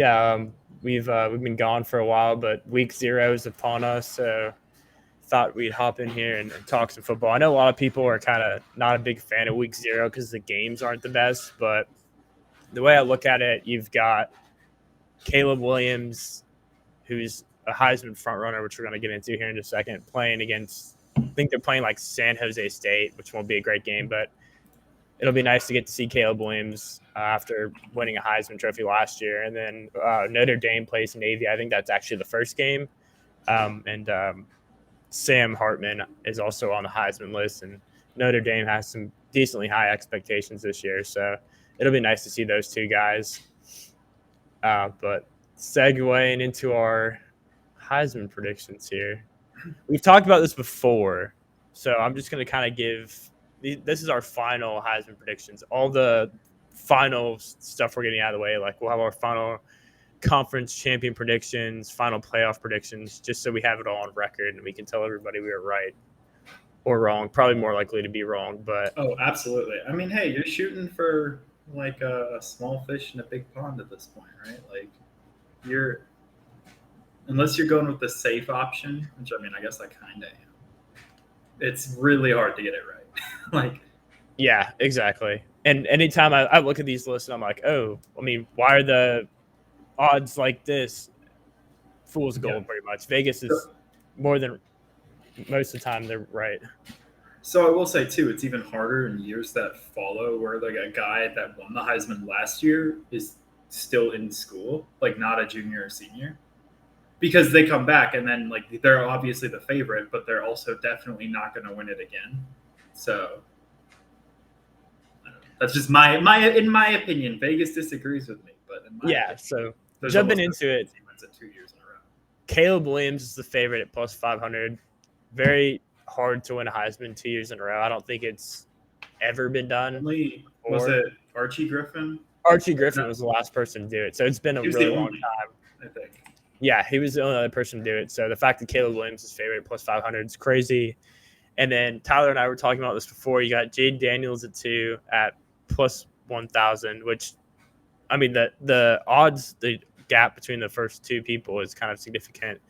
Yeah, we've been gone for a while, but week 0 is upon us, so thought we'd hop in here and talk some football. I know a lot of people are kind of not a big fan of week 0 because the games aren't the best, but the way I look at it, you've got Caleb Williams, who's a Heisman frontrunner, which we're going to get into here in just a second, playing against, I think they're playing like San Jose State, which won't be a great game, but it'll be nice to get to see Caleb Williams after winning a Heisman Trophy last year. And then Notre Dame plays Navy. I think that's actually the first game. And Sam Hartman is also on the Heisman list, and Notre Dame has some decently high expectations this year. So it'll be nice to see those two guys. But segueing into our Heisman predictions here, we've talked about this before, so I'm just going to kind of give this is our final Heisman predictions. All the final stuff we're getting out of the way, like we'll have our final conference champion predictions, final playoff predictions, just so we have it all on record and we can tell everybody we were right or wrong. Probably more likely to be wrong, but absolutely. I mean, hey, you're shooting for like a small fish in a big pond at this point, right? Like you're unless you're going with the safe option, which I mean, I guess I kind of am. It's really hard to get it right. Like, yeah, exactly. And anytime I look at these lists and I'm like, oh, I mean, why are the odds like this? Fool's gold, pretty much. Vegas is more than most of the time they're right. So I will say too, it's even harder in years that follow, where like a guy that won the Heisman last year is still in school, like not a junior or senior, because they come back and then like they're obviously the favorite, but they're also definitely not going to win it again. So I don't know. That's just my in my opinion. Vegas disagrees with me, but in my opinion, so jumping into it, he wins it 2 years in a row. Caleb Williams is the favorite at plus 500. Very hard to win a Heisman 2 years in a row. I don't think it's ever been done. Was it Archie Griffin? Archie Griffin was the last person to do it, so it's been a really long time. I think. Yeah, he was the only other person to do it. So the fact that Caleb Williams is favorite at plus 500 is crazy. And then Tyler and I were talking about this before. You got Jade Daniels at 2 at plus 1,000, which, I mean, the odds, the gap between the first two people is kind of significant.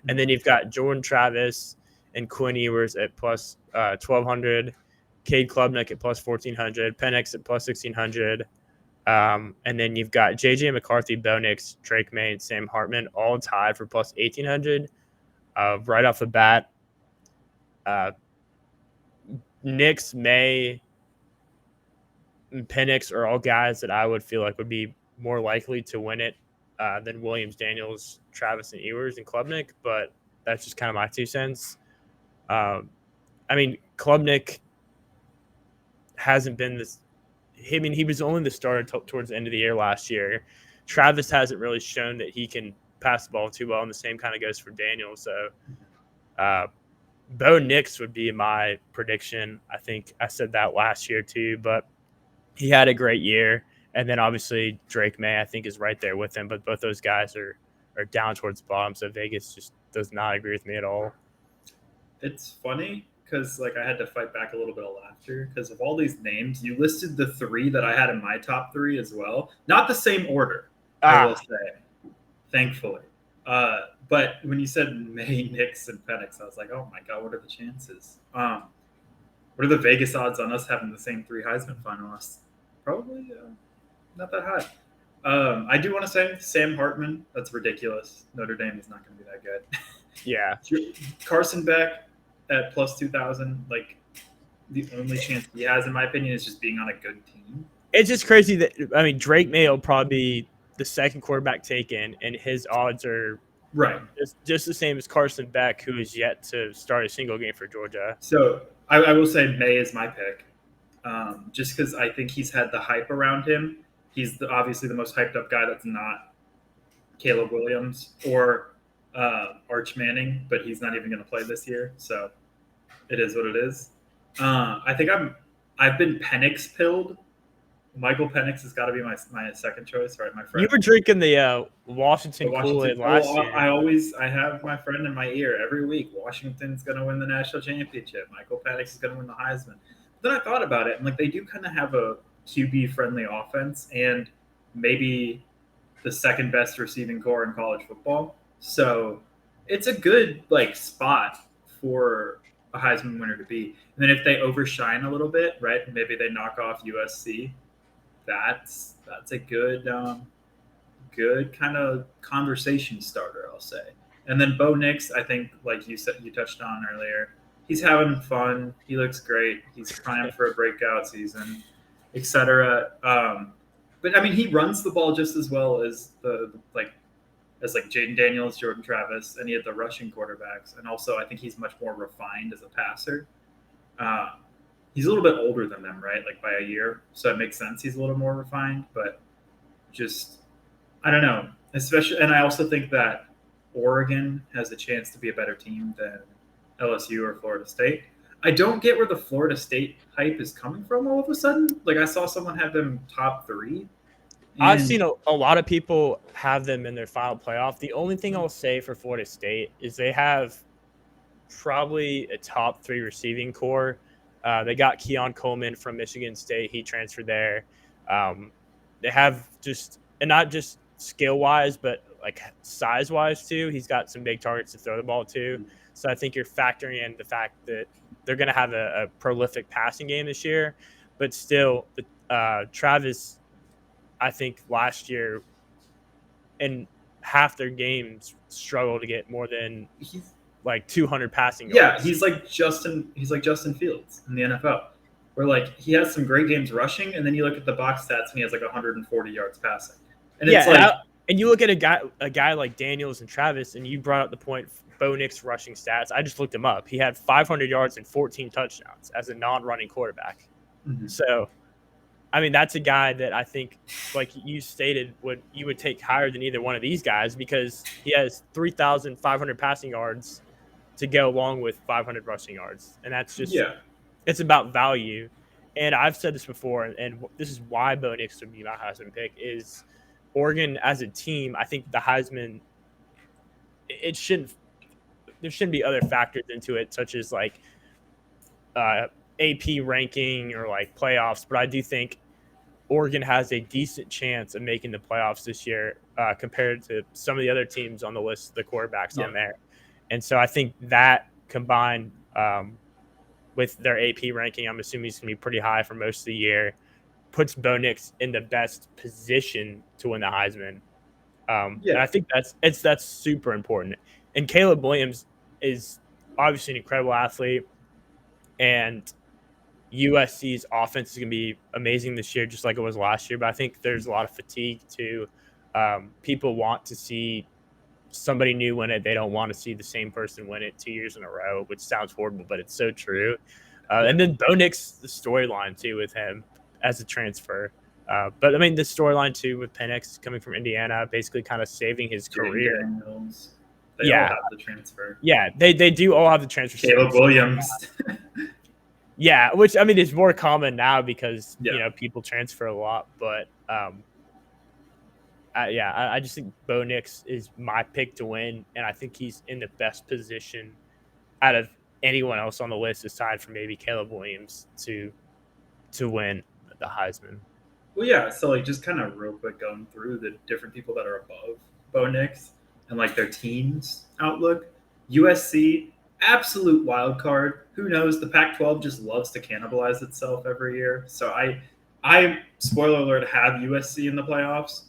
And then you've got Jordan Travis and Quinn Ewers at plus 1,200, Cade Klubnik at plus 1,400, Penix at plus 1,600. And then you've got J.J. McCarthy, Bo Nix, Drake May, and Sam Hartman all tied for plus 1,800. Right off the bat, Nix, May, and Penix are all guys that I would feel like would be more likely to win it than Williams, Daniels, Travis, and Ewers and Klubnik. But that's just kind of my 2 cents. I mean, Klubnik hasn't been this. I mean, he was only the starter towards the end of the year last year. Travis hasn't really shown that he can pass the ball too well, and the same kind of goes for Daniel. So, Bo Nix would be my prediction. I think I said that last year too, but he had a great year. And then obviously Drake May, I think, is right there with him. But both those guys are down towards the bottom, so Vegas just does not agree with me at all. It's funny because like I had to fight back a little bit of laughter because of all these names. You listed the 3 that I had in my top 3 as well. Not the same order, I will say, thankfully. But when you said May, Nix, and Penix, I was like, oh my God, what are the chances? What are the Vegas odds on us having the same 3 Heisman finalists? Probably not that high. I do want to say Sam Hartman. That's ridiculous. Notre Dame is not going to be that good. Yeah. Carson Beck at plus 2,000. Like the only chance he has, in my opinion, is just being on a good team. It's just crazy that, I mean, Drake May will probably be the second quarterback taken, and his odds are right just the same as Carson Beck, who is yet to start a single game for Georgia. So I will say May is my pick, just because I think he's had the hype around him. He's obviously the most hyped up guy that's not Caleb Williams or Arch Manning, but he's not even going to play this year, so it is what it is. I think I've been Penix pilled. Michael Penix has got to be my second choice, right? My friend. You were drinking the Washington Kool-Aid last year. I have my friend in my ear every week. Washington's going to win the national championship. Michael Penix is going to win the Heisman. But then I thought about it, and like they do kind of have a QB friendly offense, and maybe the second best receiving core in college football. So it's a good like spot for a Heisman winner to be. And then if they overshine a little bit, right? Maybe they knock off USC. That's a good kind of conversation starter, I'll say. And then Bo Nix, I think, like you said, you touched on earlier, he's having fun. He looks great. He's primed for a breakout season, etc. But I mean, he runs the ball just as well as like Jaden Daniels, Jordan Travis, any of the rushing quarterbacks. And also, I think he's much more refined as a passer. He's a little bit older than them, right? Like by a year, so it makes sense. He's a little more refined, but just I don't know. Especially, and I also think that Oregon has a chance to be a better team than LSU or Florida State. I don't get where the Florida State hype is coming from all of a sudden. Like I saw someone have them top 3. I've seen a lot of people have them in their final playoff. The only thing I'll say for Florida State is they have probably a top 3 receiving core. They got Keon Coleman from Michigan State. He transferred there. They have just, and not just skill-wise, but like size-wise too. He's got some big targets to throw the ball to. So I think you're factoring in the fact that they're going to have a prolific passing game this year. But still, Travis, I think last year in half their games struggled to get more than like 200 passing yards. Yeah, he's like Justin Fields in the NFL, where like he has some great games rushing, and then you look at the box stats and he has like 140 yards passing. And yeah, it's like, and you look at a guy like Daniels and Travis, and you brought up the point Bo Nix rushing stats. I just looked him up. He had 500 yards and 14 touchdowns as a non-running quarterback. Mm-hmm. So, I mean, that's a guy that I think, like you stated, you would take higher than either one of these guys because he has 3,500 passing yards to go along with 500 rushing yards, and that's just it's about value. And I've said this before, and this is why Bo Nix would be my Heisman pick is Oregon as a team. I think the Heisman there shouldn't be other factors into it, such as like AP ranking or like playoffs. But I do think Oregon has a decent chance of making the playoffs this year compared to some of the other teams on the list, the quarterbacks on there. And so I think that combined with their AP ranking, I'm assuming it's going to be pretty high for most of the year, puts Bo Nix in the best position to win the Heisman. And I think that's super important. And Caleb Williams is obviously an incredible athlete, and USC's offense is going to be amazing this year, just like it was last year. But I think there's a lot of fatigue too. People want to see somebody new win it. They don't want to see the same person win it 2 years in a row, which sounds horrible, but it's so true. And then Bo Nix, the storyline too with him as a transfer. But I mean, the storyline too with Penix coming from Indiana, basically kind of saving his career. Daniels. They all have the transfer. Yeah, they do all have the transfer. Caleb Williams. Yeah, which I mean is more common now because you know people transfer a lot. But I just think Bo Nix is my pick to win, and I think he's in the best position out of anyone else on the list, aside from maybe Caleb Williams, to win the Heisman. Well, yeah. So like, just kind of real quick going through the different people that are above Bo Nix and like their team's outlook. USC, absolute wild card. Who knows? The Pac-12 just loves to cannibalize itself every year. So I spoiler alert, have USC in the playoffs,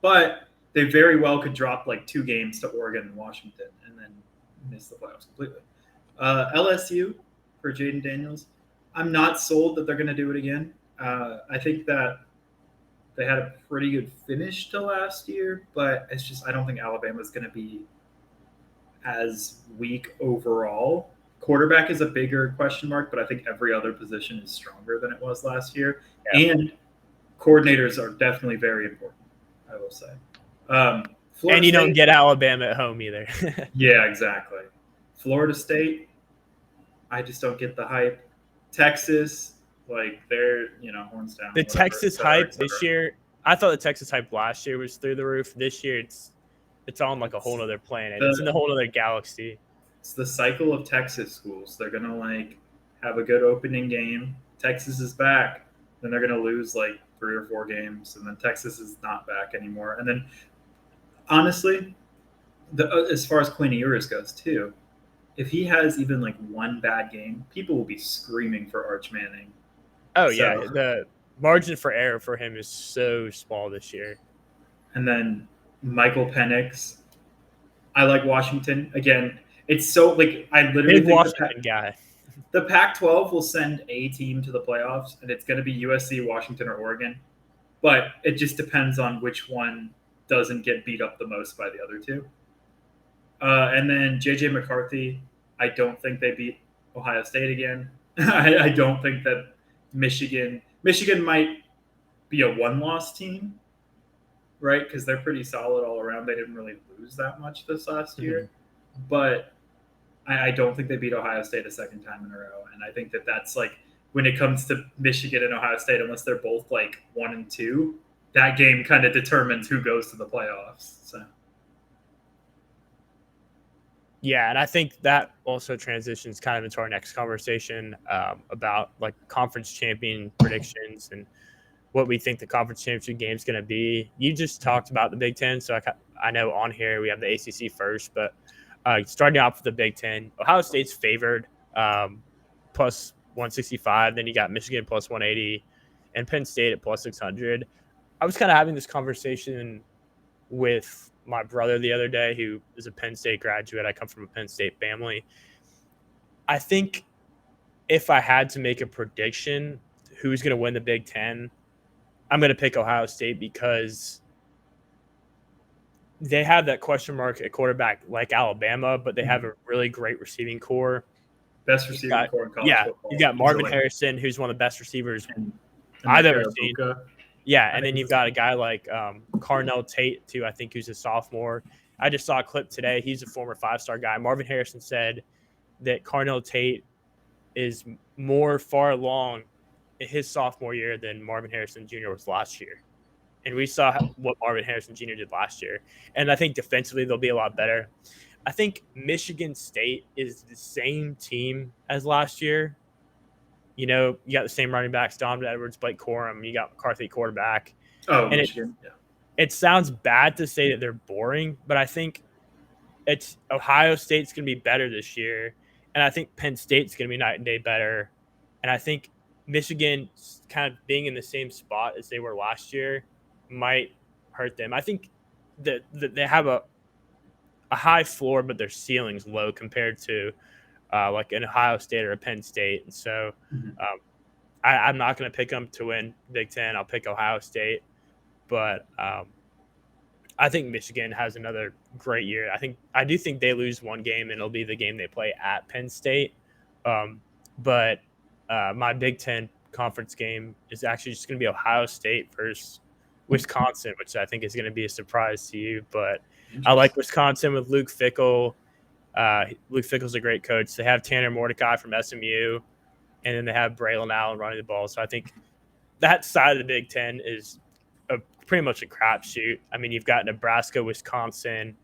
but they very well could drop like 2 games to Oregon and Washington and then miss the playoffs completely. LSU for Jaden Daniels. I'm not sold that they're going to do it again. I think that they had a pretty good finish to last year, but it's just I don't think Alabama's going to be as weak overall. Quarterback is a bigger question mark, but I think every other position is stronger than it was last year. Yeah. And coordinators are definitely very important, I will say. And you don't get Alabama at home either. Yeah, exactly. Florida State, I just don't get the hype. Texas, like they're, horns down. The Texas hype this year, I thought the Texas hype last year was through the roof. This year it's on like a whole other planet. It's in a whole other galaxy. It's the cycle of Texas schools. They're gonna like have a good opening game. Texas is back. Then they're gonna lose like 3 or 4 games, and then Texas is not back anymore. And then, honestly, as far as Quinn Ewers goes too, if he has even like one bad game, people will be screaming for Arch Manning. Oh yeah, the margin for error for him is so small this year. And then Michael Penix. I like Washington again. It's so like I literally Big think Washington guy. the Pac-12 will send a team to the playoffs, and it's going to be USC, Washington, or Oregon. But it just depends on which one doesn't get beat up the most by the other two. And then JJ McCarthy, I don't think they beat Ohio State again. I don't think that Michigan might be a one-loss team, right? Because they're pretty solid all around. They didn't really lose that much this last year, but I don't think they beat Ohio State a second time in a row. And I think that that's like when it comes to Michigan and Ohio State, unless they're both like 1-2, that game kind of determines who goes to the playoffs. So. Yeah, and I think that also transitions kind of into our next conversation about like conference champion predictions and what we think the conference championship game is going to be. You just talked about the Big Ten, so I know on here we have the ACC first, but starting off with the Big Ten, Ohio State's favored plus 165. Then you got Michigan plus 180 and Penn State at plus 600. I was kind of having this conversation with my brother the other day, who is a Penn State graduate. I come from a Penn State family. I think if I had to make a prediction who's going to win the Big Ten, I'm going to pick Ohio State because they have that question mark at quarterback like Alabama, but they have a really great receiving core. Best receiving core in college football. You got Marvin Harrison, who's one of the best receivers and I've ever seen. Yeah, and then you've got a guy like Carnell Tate, too, I think, who's a sophomore. I just saw a clip today. He's a former 5-star guy. Marvin Harrison said that Carnell Tate is more far along in his sophomore year than Marvin Harrison Jr. was last year. And we saw what Marvin Harrison Jr. did last year. And I think defensively they'll be a lot better. I think Michigan State is the same team as last year. You know, you got the same running backs, Donovan Edwards, Blake Corum. You got McCarthy quarterback. Oh, and Michigan. It sounds bad to say that they're boring, but I think it's Ohio State's going to be better this year. And I think Penn State's going to be night and day better. And I think Michigan kind of being in the same spot as they were last year might hurt them. I think that they have a high floor, but their ceiling's low compared to like an Ohio State or a Penn State. And so I'm not going to pick them to win Big Ten. I'll pick Ohio State. But I think Michigan has another great year. I do think they lose one game, and it'll be the game they play at Penn State. But my Big Ten conference game is actually just going to be Ohio State versus Wisconsin, which I think is going to be a surprise to you. But I like Wisconsin with Luke Fickell. Luke Fickell's a great coach. They have Tanner Mordecai from SMU, and then they have Braylon Allen running the ball. So I think that side of the Big Ten is pretty much a crapshoot. I mean, you've got Nebraska, Wisconsin,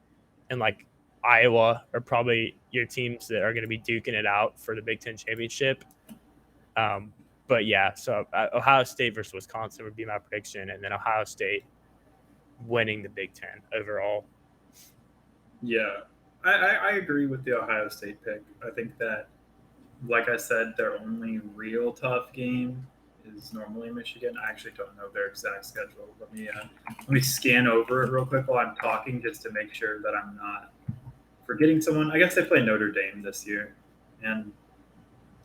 and like Iowa are probably your teams that are going to be duking it out for the Big Ten championship. But yeah, so Ohio State versus Wisconsin would be my prediction, and then Ohio State winning the Big Ten overall. Yeah, I agree with the Ohio State pick. I think that, like I said, their only real tough game is normally Michigan. I actually don't know their exact schedule. Let me scan over it real quick while I'm talking, just to make sure that I'm not forgetting someone. I guess they play Notre Dame this year, and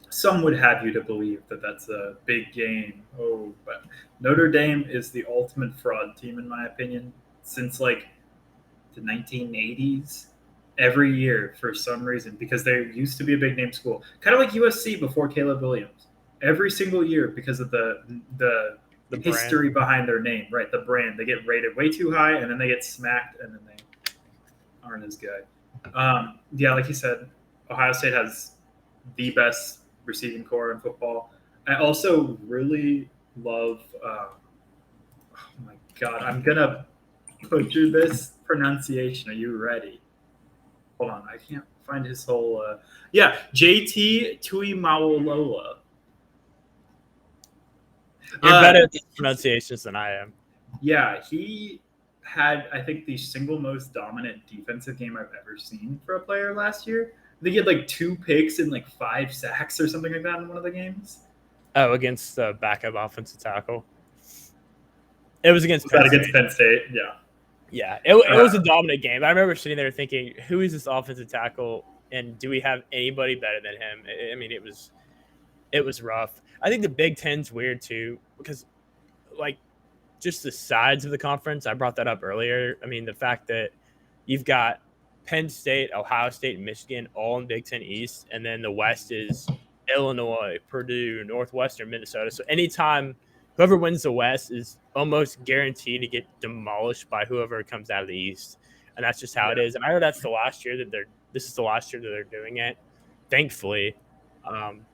some would have you to believe that that's a big game. Oh, but Notre Dame is the ultimate fraud team, in my opinion, since like the 1980s. Every year, for some reason, because they used to be a big name school, kind of like USC before Caleb Williams. Every single year, because of the history behind their name, right? The brand, they get rated way too high, and then they get smacked, and then they aren't as good. Yeah, like you said, Ohio State has the best receiving core in football. I also really love. Oh my God, I'm gonna butcher this pronunciation. Are you ready? Hold on, I can't find his whole. JT Tuimawaloa. You're better at these pronunciations than I am. Yeah, he had, I think, the single most dominant defensive game I've ever seen for a player last year. I think he had like 2 picks and like 5 sacks or something like that in one of the games. Oh, against the backup offensive tackle. It was against Was Penn that State. against Penn State? Yeah. Yeah, it was a dominant game. I remember sitting there thinking, who is this offensive tackle, and do we have anybody better than him? I mean, it was rough. I think the Big Ten's weird too because, like, just the sides of the conference. I brought that up earlier. I mean, the fact that you've got Penn State, Ohio State, and Michigan all in Big Ten East, and then the West is Illinois, Purdue, Northwestern, Minnesota. So anytime whoever wins the West is almost guaranteed to get demolished by whoever comes out of the East, and that's just how it is. And I know that's the last year that this is the last year that they're doing it, thankfully.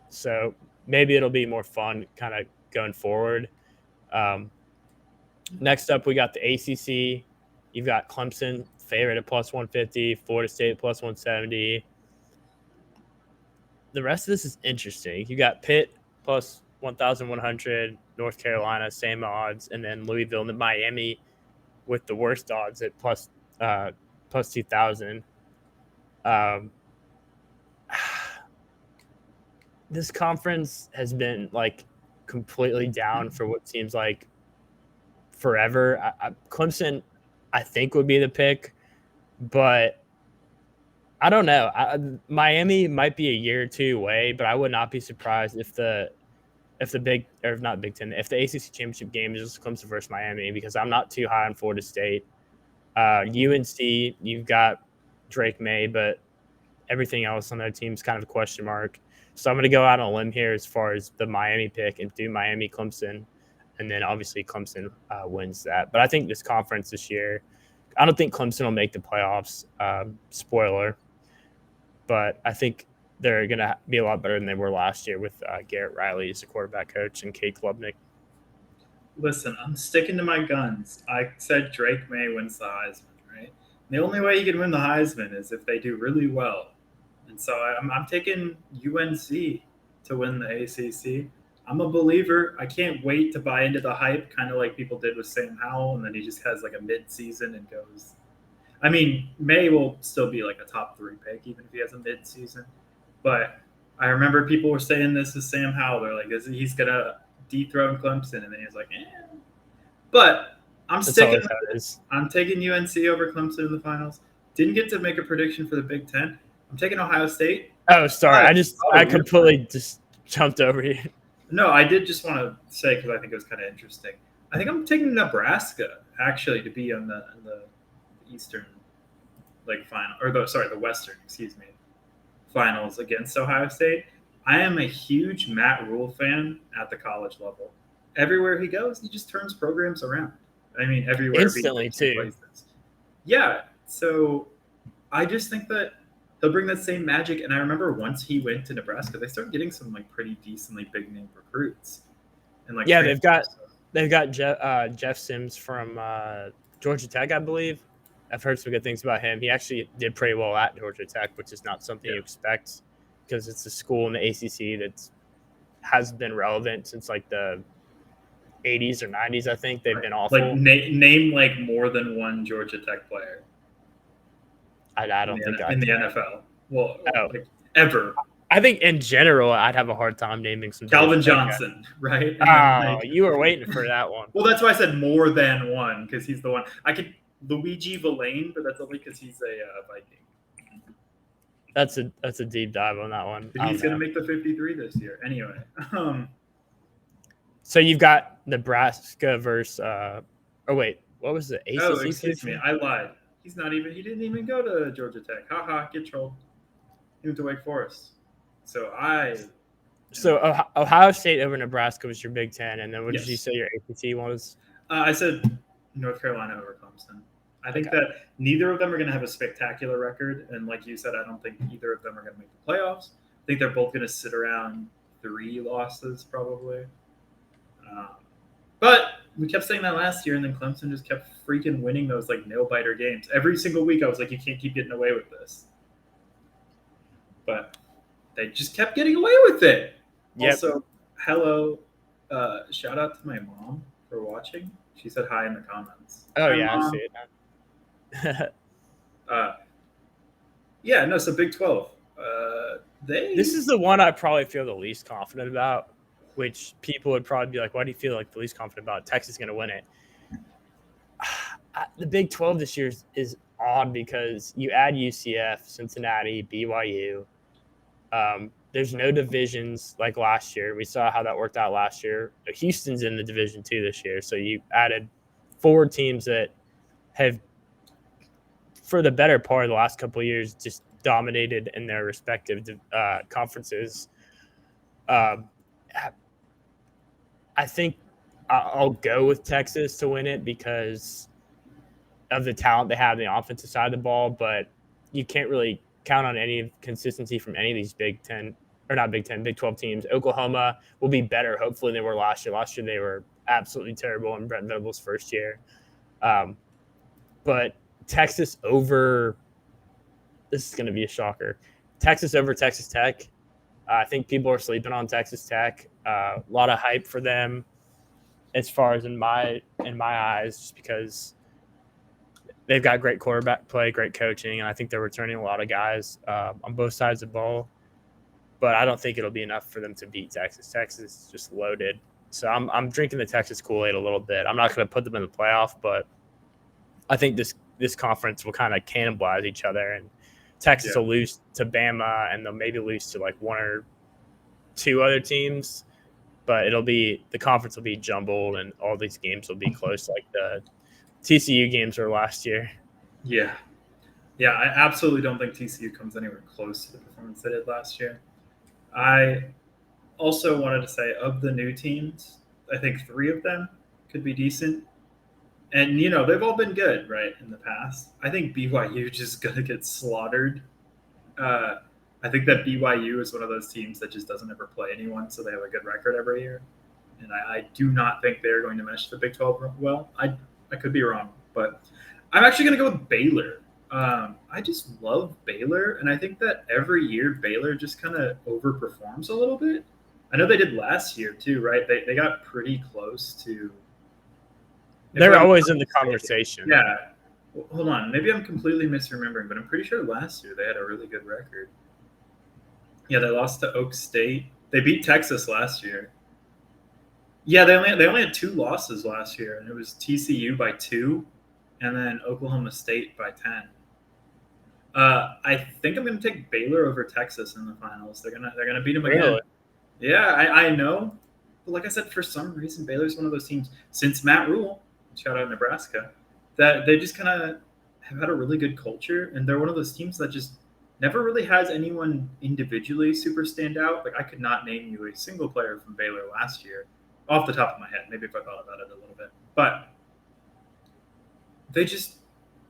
So maybe it'll be more fun kind of going forward. Next up, we got the ACC. You've got Clemson favorite at plus 150, Florida State plus 170. The rest of this is interesting. You got Pitt plus 1,100, North Carolina, same odds, and then Louisville and Miami with the worst odds at plus 2,000. This conference has been like completely down for what seems like forever. Clemson, I think, would be the pick, but I don't know. Miami might be a year or two away, but I would not be surprised if the Big or not Big Ten, if the ACC championship game is just Clemson versus Miami, because I'm not too high on Florida State. UNC, you've got Drake May, but everything else on their team is kind of a question mark. So I'm going to go out on a limb here as far as the Miami pick and do Miami Clemson. And then obviously Clemson wins that. But I think this conference this year, I don't think Clemson will make the playoffs. Spoiler. But I think they're going to be a lot better than they were last year with Garrett Riley as the quarterback coach and Kate Klubnik. Listen, I'm sticking to my guns. I said Drake May wins the Heisman, right? The only way you can win the Heisman is if they do really well. And so I'm taking UNC to win the ACC. I'm a believer. I can't wait to buy into the hype, kind of like people did with Sam Howell, and then he just has like a mid-season and goes. I mean, May will still be like a top 3 pick, even if he has a mid-season. But I remember people were saying this is Sam Howell. They're like, he's going to dethrone Clemson. And then he's like, eh. But I'm sticking with it. I'm taking UNC over Clemson in the finals. Didn't get to make a prediction for the Big Ten. I'm taking Ohio State. Oh, sorry. I completely just jumped over you. No, I did just want to say, because I think it was kind of interesting. I think I'm taking Nebraska, actually, to be on the Eastern final, or the Western, finals against Ohio State. I am a huge Matt Rule fan at the college level. Everywhere he goes, he just turns programs around. I mean, everywhere. Instantly, too. Places. Yeah, so I just think that he'll bring that same magic. And I remember once he went to Nebraska, they started getting some like pretty decently big name recruits. And like they've got Jeff Sims from Georgia Tech, I believe. I've heard some good things about him. He actually did pretty well at Georgia Tech, which is not something you expect because it's a school in the ACC that has been relevant since like the 80s or 90s. I think they've been awful. Like name like more than one Georgia Tech player. I don't think in the NFL. Well, like ever. I think in general, I'd have a hard time naming some. Calvin Johnson, right? Oh, you were waiting for that one. Well, that's why I said more than one, because he's the one. I could Luigi Villain, but that's only because he's a Viking. That's a deep dive on that one. He's going to make the 53 this year. Anyway. So you've got Nebraska versus what was the ACC? Oh, excuse me. I lied. He didn't even go to Georgia Tech. Haha, get trolled. He went to Wake Forest. So Ohio State over Nebraska was your Big Ten, and then what did you say your ACC was? I said North Carolina over Clemson. I think that neither of them are going to have a spectacular record, and like you said, I don't think either of them are going to make the playoffs. I think they're both going to sit around 3 losses probably. But we kept saying that last year, and then Clemson just kept freaking winning those like nail-biter games. Every single week I was like, you can't keep getting away with this. But they just kept getting away with it. Yep. Also, hello, Shout out to my mom for watching. She said hi in the comments. Oh Hi, yeah, I see mom. it now. Uh, yeah, no. So Big 12. This They. is the one I probably feel the least confident about, which people would probably be like, why do you feel like the least confident about? Texas is going to win it. The Big 12 this year is odd because you add UCF, Cincinnati, BYU. There's no divisions like last year. We saw how that worked out last year. Houston's in the division too this year. So you added 4 teams that have, for the better part of the last couple of years, just dominated in their respective conferences. Um, I think I'll go with Texas to win it because of the talent they have on the offensive side of the ball, but you can't really count on any consistency from any of these Big 10 or not Big 10, Big 12 teams. Oklahoma will be better, hopefully, than they were last year. Last year, they were absolutely terrible in Brent Venables' first year. But Texas over, this is going to be a shocker. Texas over Texas Tech. I think people are sleeping on Texas Tech. A lot of hype for them, as far as in my eyes, just because they've got great quarterback play, great coaching, and I think they're returning a lot of guys on both sides of the ball. But I don't think it'll be enough for them to beat Texas. Texas is just loaded. So I'm drinking the Texas Kool-Aid a little bit. I'm not going to put them in the playoff, but I think this conference will kind of cannibalize each other, and Texas will lose to Bama, and they'll maybe lose to like 1 or 2 other teams. But the conference will be jumbled, and all these games will be close, like the TCU games were last year. Yeah. Yeah, I absolutely don't think TCU comes anywhere close to the performance they did last year. I also wanted to say, of the new teams, I think 3 of them could be decent. And, they've all been good, right, in the past. I think BYU just going to get slaughtered. I think that BYU is one of those teams that just doesn't ever play anyone, so they have a good record every year. And I do not think they're going to mesh the Big 12 well. I could be wrong, but I'm actually going to go with Baylor. I just love Baylor, and I think that every year Baylor just kind of overperforms a little bit. I know they did last year too, right? They got pretty close to. They're always in the conversation. Yeah. Well, hold on. Maybe I'm completely misremembering, but I'm pretty sure last year they had a really good record. Yeah, they lost to Oak State. They beat Texas last year. Yeah, they only had 2 losses last year, and it was TCU by 2, and then Oklahoma State by 10. I think I'm going to take Baylor over Texas in the finals. They're gonna beat them again. Really? Yeah, I know. But like I said, for some reason, Baylor's one of those teams since Matt Rule, shout out Nebraska, that they just kind of have had a really good culture, and they're one of those teams that just never really has anyone individually super stand out. Like I could not name you a single player from Baylor last year off the top of my head. Maybe if I thought about it a little bit, but they just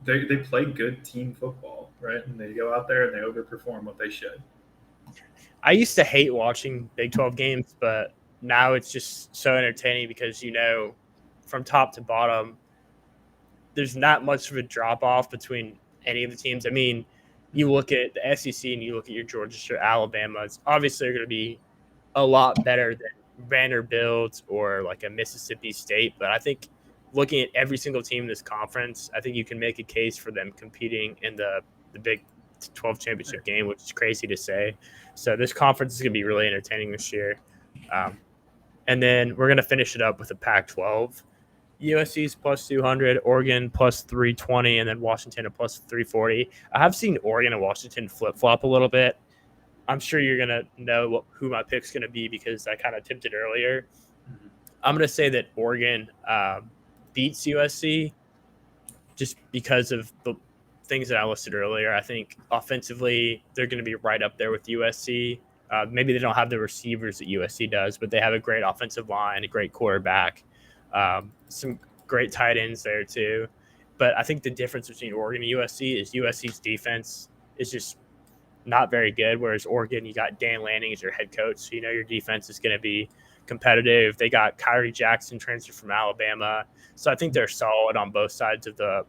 they play good team football, right? And they go out there and they overperform what they should. I used to hate watching Big 12 games, but now it's just so entertaining because, from top to bottom, there's not much of a drop-off between any of the teams. I mean, you look at the SEC and you look at your Georgia or Alabama, it's obviously going to be a lot better than Vanderbilt or like a Mississippi State. But I think looking at every single team in this conference, I think you can make a case for them competing in the Big 12 championship game, which is crazy to say. So this conference is going to be really entertaining this year. And then we're going to finish it up with a Pac-12. USC's plus 200, Oregon plus 320, and then Washington at plus 340. I have seen Oregon and Washington flip-flop a little bit. I'm sure you're going to know who my pick's going to be because I kind of tipped it earlier. I'm going to say that Oregon beats USC just because of the things that I listed earlier. I think offensively, they're going to be right up there with USC. Maybe they don't have the receivers that USC does, but they have a great offensive line, a great quarterback, some great tight ends there too. But I think the difference between Oregon and USC is USC's defense is just not very good, whereas Oregon, you got Dan Lanning as your head coach, so your defense is going to be competitive. They got Kyrie Jackson transferred from Alabama, so I think they're solid on both sides of the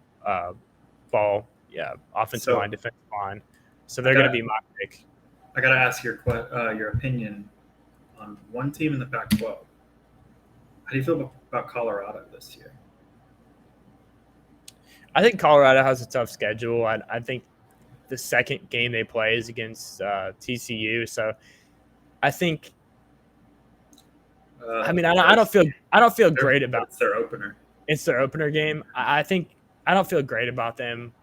ball. Yeah, offensive line, defensive line. So they're going to be my pick. I got to ask your opinion on one team in the Pac-12. How do you feel about Colorado this year? I think Colorado has a tough schedule. I think the second game they play is against TCU, so I think. I mean, I don't feel great about. It's their opener. It's their opener game. I think I don't feel great about them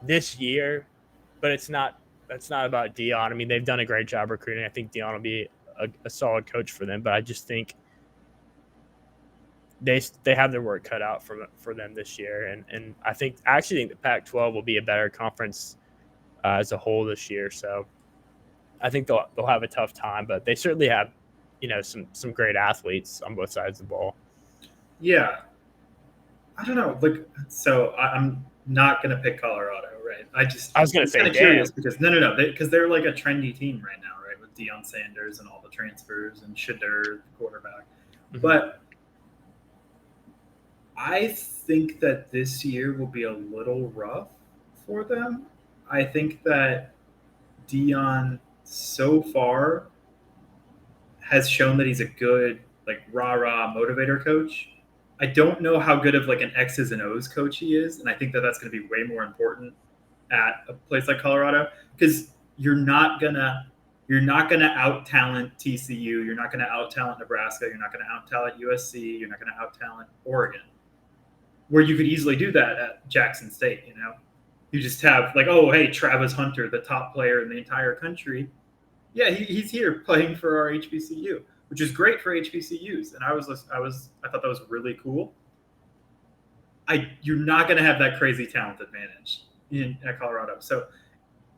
this year, but it's not. That's not about Dion. I mean, they've done a great job recruiting. I think Dion will be a solid coach for them, but I just think they have their work cut out for them this year, and I actually think the Pac-12 will be a better conference as a whole this year. So I think they'll have a tough time, but they certainly have some great athletes on both sides of the ball. Yeah, I don't know. Like, so I'm not gonna pick Colorado, right? I was gonna say, kind of curious because no, because they're like a trendy team right now, right? With Deion Sanders and all the transfers and Shadur, the quarterback. Mm-hmm. But I think that this year will be a little rough for them. I think that Deion so far has shown that he's a good, like, rah-rah motivator coach. I don't know how good of like an X's and O's coach he is, and I think that that's going to be way more important at a place like Colorado because you're not gonna out talent TCU, you're not gonna out talent Nebraska, you're not gonna out talent USC, you're not gonna out talent Oregon, where you could easily do that at Jackson State. You just have like, oh hey, Travis Hunter, the top player in the entire country. Yeah, he's here playing for our HBCU, which is great for HBCUs. And I thought that was really cool. You're not going to have that crazy talent advantage at Colorado. So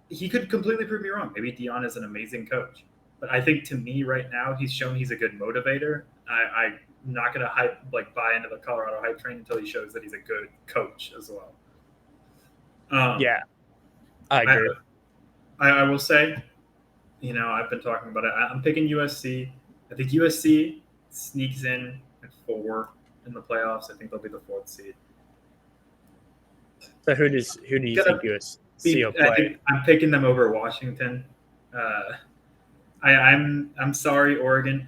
he could completely prove me wrong. Maybe Deion is an amazing coach. But I think to me right now, he's shown he's a good motivator. I'm not going to buy into the Colorado hype train until he shows that he's a good coach as well. Yeah, I agree. I will say, I've been talking about it. I'm picking USC. I think USC sneaks in at 4 in the playoffs. I think they'll be the 4th seed. So who do you think USC will play? I'm picking them over Washington. I'm sorry, Oregon,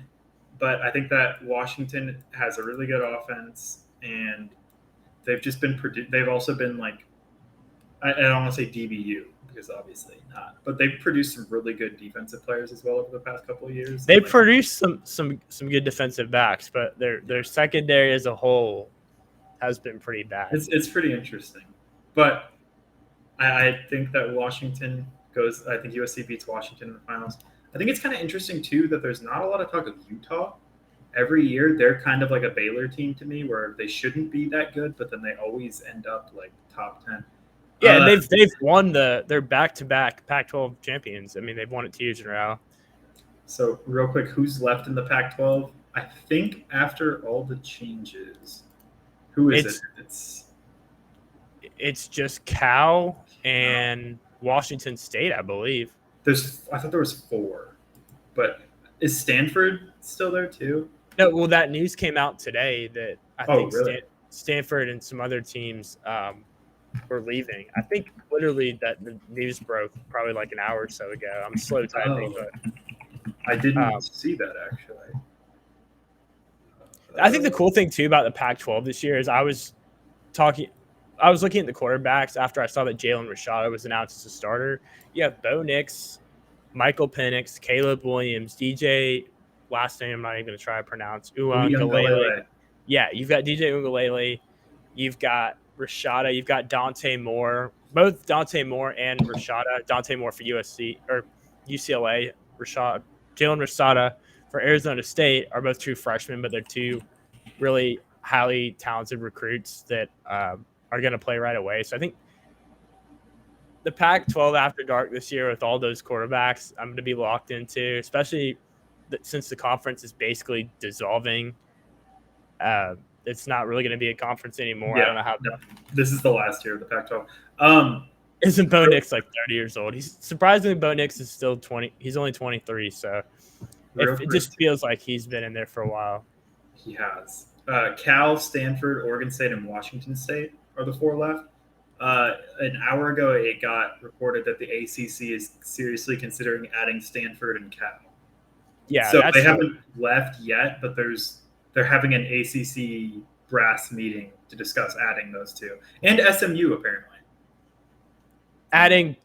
but I think that Washington has a really good offense, and they've just been they've also been like, I don't want to say DBU because obviously not, but they've produced some really good defensive players as well over the past couple of years. They've produced some good defensive backs, but their secondary as a whole has been pretty bad. It's pretty interesting, but I think that Washington goes. I think USC beats Washington in the finals. I think it's kind of interesting too that there's not a lot of talk of Utah. Every year they're kind of like a Baylor team to me, where they shouldn't be that good, but then they always end up like top 10. Yeah, and they've won their back-to-back Pac-12 champions. I mean, they've won it 2 years in a row. So real quick, who's left in the Pac-12? I think after all the changes, who is it? It's just Cal and Washington State, I believe. I thought there was 4, but is Stanford still there too? No, well, that news came out today that I think really? Stanford and some other teams were leaving. I think literally that the news broke probably like an hour or so ago. I'm slow typing, but I didn't see that actually. I think the cool thing too about the Pac-12 this year is I was looking at the quarterbacks after I saw that Jalen Rashada was announced as a starter. You have Bo Nix, Michael Penix, Caleb Williams, DJ, last name I'm not even going to try to pronounce, Uiagalelei. Yeah, you've got DJ Uiagalelei. You've got Rashada. You've got Dante Moore. Both Dante Moore and Rashada. Dante Moore for USC or UCLA. Jalen Rashada for Arizona State are both true freshmen, but they're two really highly talented recruits that are going to play right away. So I think the Pac-12 after dark this year with all those quarterbacks, I'm going to be locked into, especially since the conference is basically dissolving. It's not really going to be a conference anymore. Yeah, I don't know how. No, this is the last year of the Pac-12. Isn't Bo Nix like 30 years old? He's surprisingly Bo Nix is still 20. He's only 23, so it just feels like he's been in there for a while. He has. Cal, Stanford, Oregon State, and Washington State are the 4 left. An hour ago, it got reported that the ACC is seriously considering adding Stanford and Cal. Yeah, so they haven't left yet, but there's they're having an ACC brass meeting to discuss adding those two, and SMU apparently adding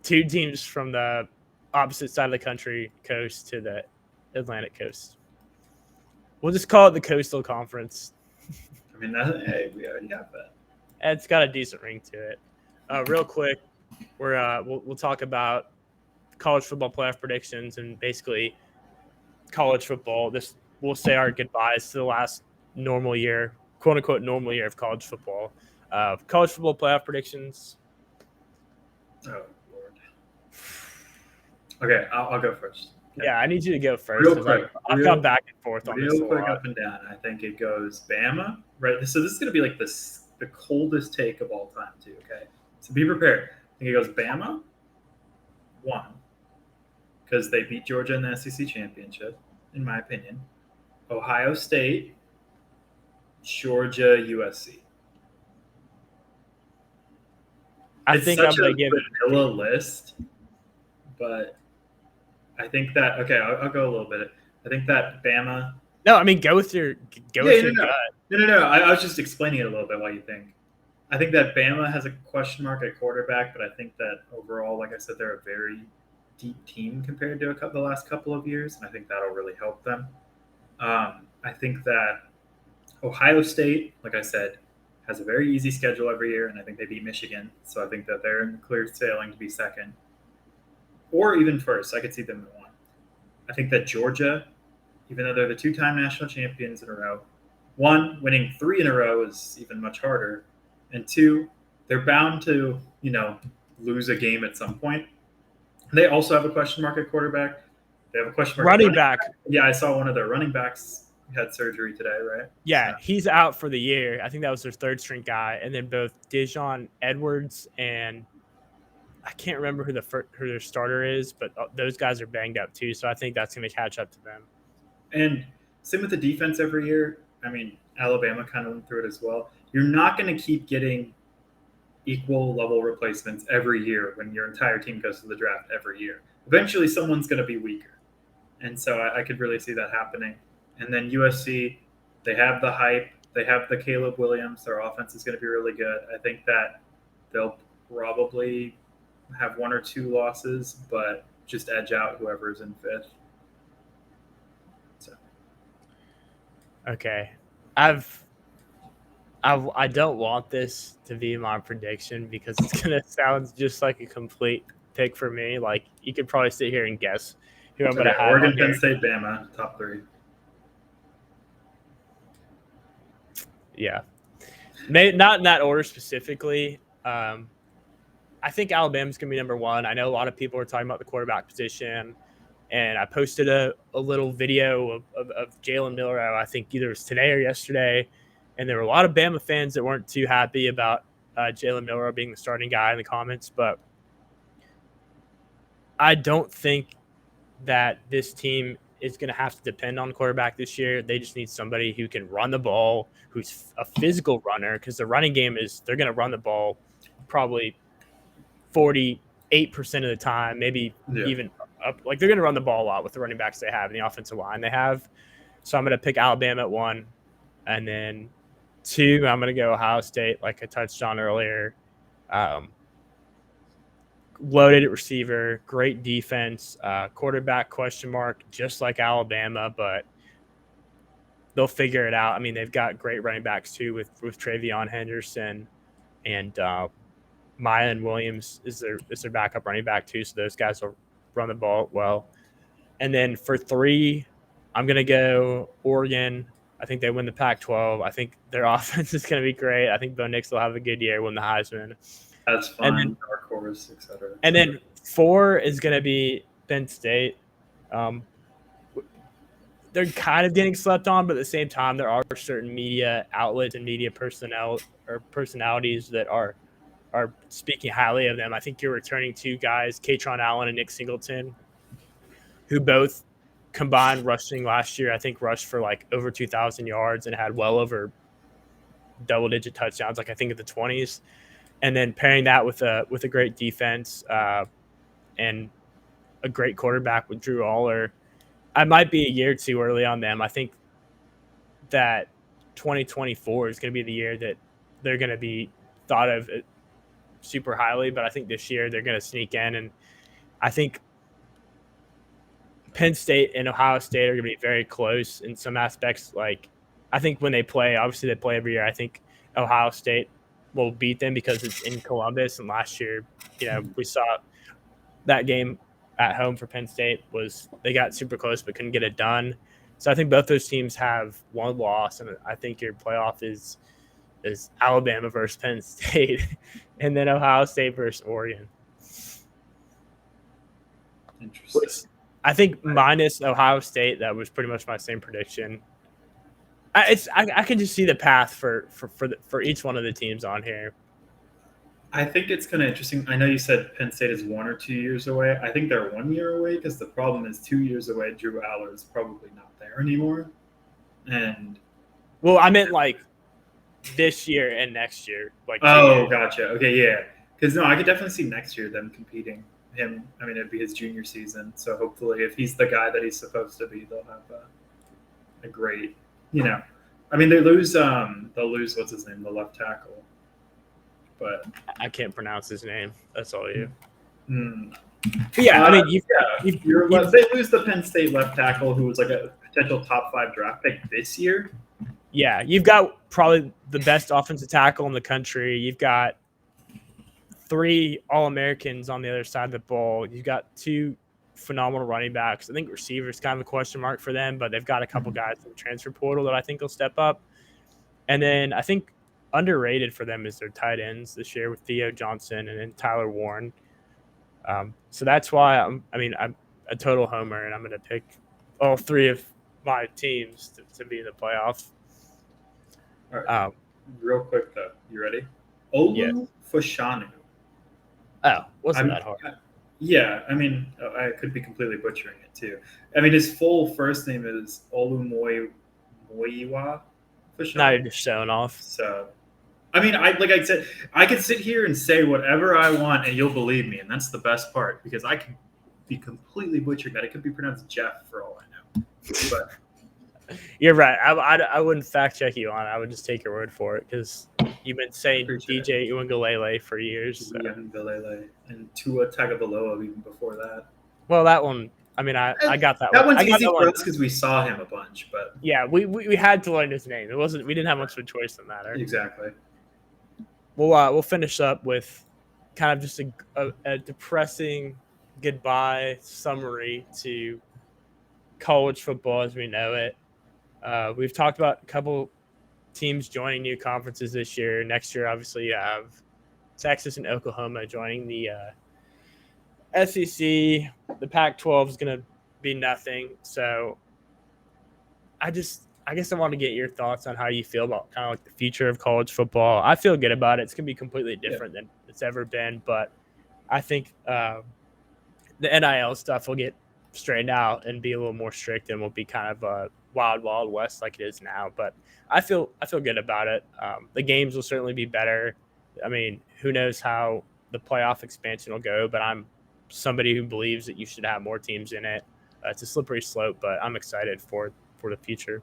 2 teams from the opposite side of the country coast to the Atlantic coast. We'll just call it the Coastal Conference. I mean, hey, we already have that. It's got a decent ring to it. Real quick, we'll talk about college football playoff predictions and basically college football. We'll say our goodbyes to the last normal year, quote unquote normal year of college football. College football playoff predictions. Oh Lord. Okay, I'll go first. Okay. Yeah, I need you to go first because I've gone back and forth on this a lot. Real quick, up and down. I think it goes Bama, right? So this is going to be like the coldest take of all time, too. Okay, so be prepared. I think it goes Bama 1 because they beat Georgia in the SEC championship, in my opinion. Ohio State, Georgia, USC. I think I'm going to give vanilla list, but I think that I'll go a little bit. I think that Bama. No, I mean go with your gut. No. I was just explaining it a little bit. Why you think? I think that Bama has a question mark at quarterback, but I think that overall, like I said, they're a very deep team compared to the last couple of years, and I think that'll really help them. I think that Ohio State, like I said, has a very easy schedule every year, and I think they beat Michigan, so I think that they're in clear sailing to be second. Or even first. I could see them in 1. I think that Georgia, even though they're the 2-time national champions in a row, 1, winning 3 in a row is even much harder. And 2, they're bound to, lose a game at some point. They also have a question mark at quarterback. They have a question mark running back. Yeah, I saw one of their running backs had surgery today, right? Yeah, he's out for the year. I think that was their 3rd-string guy. And then both Dijon Edwards and I can't remember who their starter is, but those guys are banged up too. So I think that's going to catch up to them. And same with the defense every year. I mean, Alabama kind of went through it as well. You're not going to keep getting equal level replacements every year when your entire team goes to the draft every year. Eventually, someone's going to be weaker. And so I could really see that happening. And then USC, they have the hype. They have the Caleb Williams. Their offense is going to be really good. I think that they'll probably have 1 or 2 losses, but just edge out whoever's in 5th. So. Okay. I don't want this to be my prediction because it's going to sound just like a complete pick for me. Like, you could probably sit here and guess who I'm going to have. Oregon, Penn State, Bama, top 3. Yeah. Not in that order specifically. I think Alabama's going to be number 1. I know a lot of people are talking about the quarterback position, and I posted a little video of Jalen Milroe, I think either it was today or yesterday, and there were a lot of Bama fans that weren't too happy about Jalen Milroe being the starting guy in the comments, but I don't think that this team is going to have to depend on quarterback this year. They just need somebody who can run the ball, who's a physical runner, because the running game they're going to run the ball probably 48% of the time, maybe even up. Like, they're going to run the ball a lot with the running backs they have and the offensive line they have. So I'm going to pick Alabama at 1. And then 2, I'm going to go Ohio State, like I touched on earlier. Loaded at receiver, great defense, quarterback question mark, just like Alabama, but they'll figure it out. I mean, they've got great running backs too with Travion Henderson and Maya Williams is their backup running back too. So those guys will run the ball well. And then for 3, I'm going to go Oregon. I think they win the Pac-12. I think their offense is going to be great. I think Bo Nix will have a good year, win the Heisman. That's fine. And then, dark horse, etc. And then 4 is going to be Penn State. They're kind of getting slept on, but at the same time, there are certain media outlets and media personnel or personalities that are speaking highly of them. I think you're returning 2 guys, Katron Allen and Nick Singleton, who both combined rushing last year. I think rushed for like over 2,000 yards and had well over double-digit touchdowns, like I think in the 20s. And then pairing that with a great defense and a great quarterback with Drew Aller, I might be a year too early on them. I think that 2024 is going to be the year that they're going to be thought of super highly, but I think this year they're going to sneak in, and I think Penn State and Ohio State are going to be very close in some aspects. Like, I think when they play, obviously they play every year. I think Ohio State will beat them because it's in Columbus, and last year, we saw that game at home for Penn State was they got super close but couldn't get it done. So I think both those teams have one loss, and I think your playoff is Alabama versus Penn State, and then Ohio State versus Oregon. Interesting. Which I think minus Ohio State, that was pretty much my same prediction. I can just see the path for each one of the teams on here. I think it's kind of interesting. I know you said Penn State is 1 or 2 years away. I think they're 1 year away because the problem is 2 years away. Drew Aller is probably not there anymore. And well, I meant like this year and next year. Like gotcha. Okay, yeah. Because no, I could definitely see next year them competing. Him, I mean, it'd be his junior season. So hopefully, if he's the guy that he's supposed to be, they'll have a great. I mean, they lose. They'll lose what's his name, the left tackle. But I can't pronounce his name. That's all you. Yeah, I mean, they lose the Penn State left tackle, who was like a potential top 5 draft pick this year. Yeah, you've got probably the best offensive tackle in the country. You've got 3 All-Americans on the other side of the ball. You've got 2 phenomenal running backs. I think receivers kind of a question mark for them, but they've got a couple guys in the transfer portal that I think will step up. And then I think underrated for them is their tight ends this year with Theo Johnson and then Tyler Warren. So that's why I'm a total homer, and I'm going to pick all 3 of my teams to be in the playoffs. All right. Real quick, though. You ready? Olu Fashanu. Oh, wasn't that hard? Yeah, I mean, I could be completely butchering it, too. I mean, his full first name is Olumoyiwa Fashanu. Now you're just showing off. So, I mean, like I said, I could sit here and say whatever I want, and you'll believe me, and that's the best part, because I could be completely butchering that. It could be pronounced Jeff for all I know. But you're right. I wouldn't fact check you on it. I would just take your word for it, because you've been saying DJ Uiagalelei for years. So. Uiagalelei and Tua Tagovailoa even before that. Well, that one. I mean, I got that. That one's easy for us because we saw him a bunch, but yeah, we had to learn his name. We didn't have much of a choice in that. Exactly. We'll finish up with kind of just a depressing goodbye summary to college football as we know it. We've talked about a couple teams joining new conferences this year. Next year, obviously, you have Texas and Oklahoma joining the SEC. The Pac-12 is going to be nothing. So I guess I want to get your thoughts on how you feel about kind of like the future of college football. I feel good about it. It's going to be completely different than it's ever been, but I think the NIL stuff will get straightened out and be a little more strict, and will be kind of a wild, wild west like it is now. But I feel good about it. The games will certainly be better. I mean, who knows how the playoff expansion will go, but I'm somebody who believes that you should have more teams in it. It's a slippery slope, but I'm excited for the future.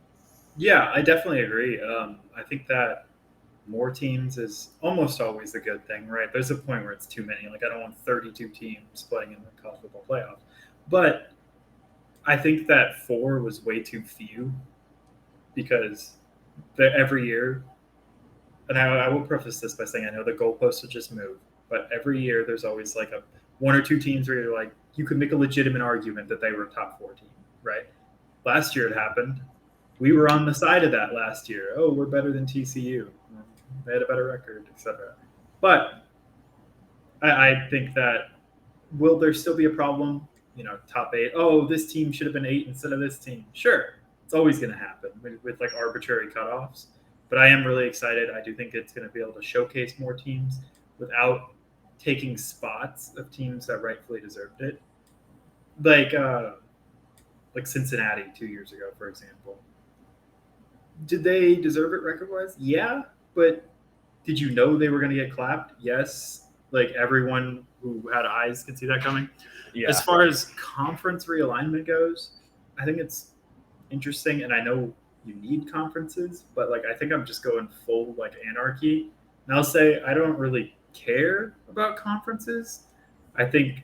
Yeah, I definitely agree. I think that more teams is almost always a good thing, right? There's a point where it's too many. Like, I don't want 32 teams playing in the college football playoff. But I think that 4 was way too few, because every year, and I will preface this by saying I know the goalposts will just move, but every year there's always like 1 or 2 teams where you're like, you could make a legitimate argument that they were a top 4 team, right? Last year it happened. We were on the side of that last year. Oh, we're better than TCU. They had a better record, etc. But I think that, will there still be a problem? Top 8. Oh, this team should have been 8 instead of this team. Sure, it's always going to happen with like arbitrary cutoffs. But I am really excited. I do think it's going to be able to showcase more teams without taking spots of teams that rightfully deserved it. Like Cincinnati 2 years ago, for example. Did they deserve it record-wise? Yeah, but did you know they were going to get clapped? Yes. Like, everyone who had eyes could see that coming. Yeah. As far as conference realignment goes, I think it's interesting, and I know you need conferences, but like I think I'm just going full like anarchy. And I'll say I don't really care about conferences. I think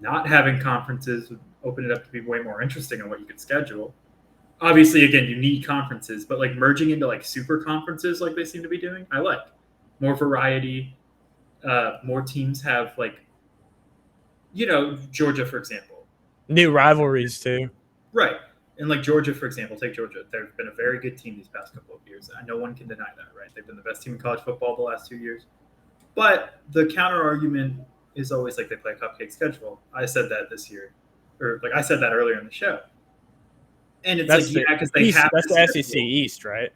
not having conferences would open it up to be way more interesting on what you could schedule. Obviously, again, you need conferences, but like merging into like super conferences like they seem to be doing, I like more variety. More teams have like, Georgia, for example. New rivalries too. Right. And like Georgia, for example, take Georgia. They've been a very good team these past couple of years. No one can deny that, right? They've been the best team in college football the last 2 years. But the counter argument is always like they play a cupcake schedule. I said that this year, or like I said that earlier in the show. And it's That's like, yeah, because they have that's the SEC East, right?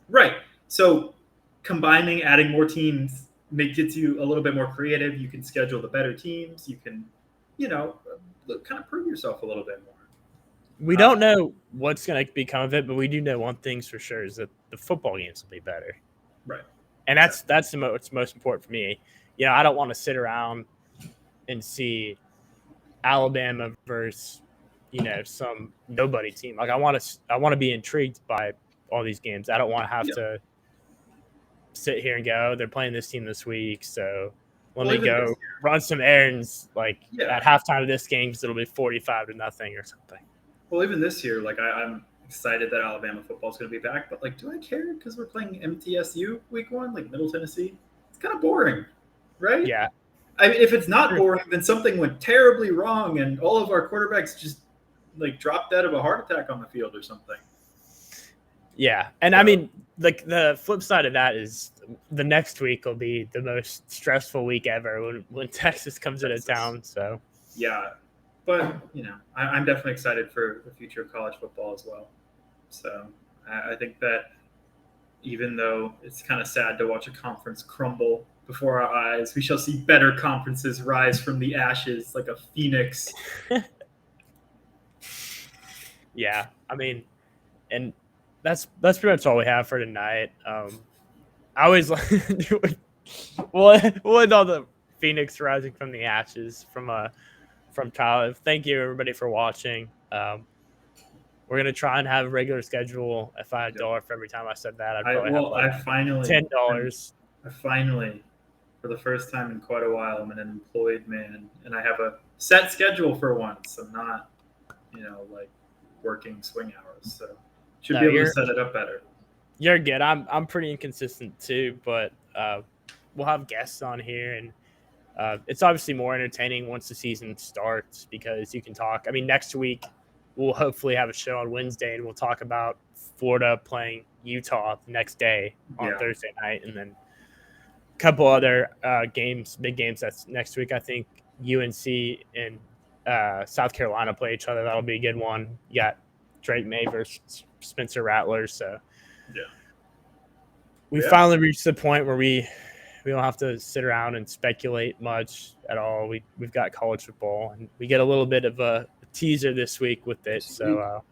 Right. So combining, adding more teams gets you a little bit more creative. You can schedule the better teams. You can, kind of prove yourself a little bit more. We don't know what's going to become of it, but we do know one thing's for sure is that the football games will be better. Right. And that's what's most important for me. I don't want to sit around and see Alabama versus, some nobody team. Like I want to be intrigued by all these games. I don't want to have to sit here and go, they're playing this team this week, so let me go run some errands at halftime of this game because it'll be 45-0 or something. Well, even this year, like I'm excited that Alabama football is going to be back, but like, do I care because we're playing MTSU week 1, like Middle Tennessee? It's kind of boring, right? Yeah. I mean, if it's not boring, then something went terribly wrong, and all of our quarterbacks just like dropped dead of a heart attack on the field or something. Yeah, and I mean, like the flip side of that is the next week will be the most stressful week ever when Texas comes into town. So yeah, but I'm definitely excited for the future of college football as well. So I think that even though it's kind of sad to watch a conference crumble before our eyes, we shall see better conferences rise from the ashes like a phoenix. Yeah, I mean, and that's pretty much all we have for tonight. I always like what all the phoenix rising from the ashes from Tyler. Thank you everybody for watching. We're gonna try and have a regular schedule. If I had $1 for every time I said that, I'd probably have $10. I finally, for the first time in quite a while, I'm an employed man, and I have a set schedule for once. I'm not, like working swing hours, so should be able to set it up better. You're good. I'm pretty inconsistent too, but we'll have guests on here, and it's obviously more entertaining once the season starts because you can talk. I mean, next week we'll hopefully have a show on Wednesday, and we'll talk about Florida playing Utah the next day on Thursday night, and then a couple other big games that's next week. I think UNC and South Carolina play each other. That'll be a good one. You got Drake May versus Spencer Rattler. So we finally reached the point where we don't have to sit around and speculate much at all. We've got college football, and we get a little bit of a teaser this week with it. So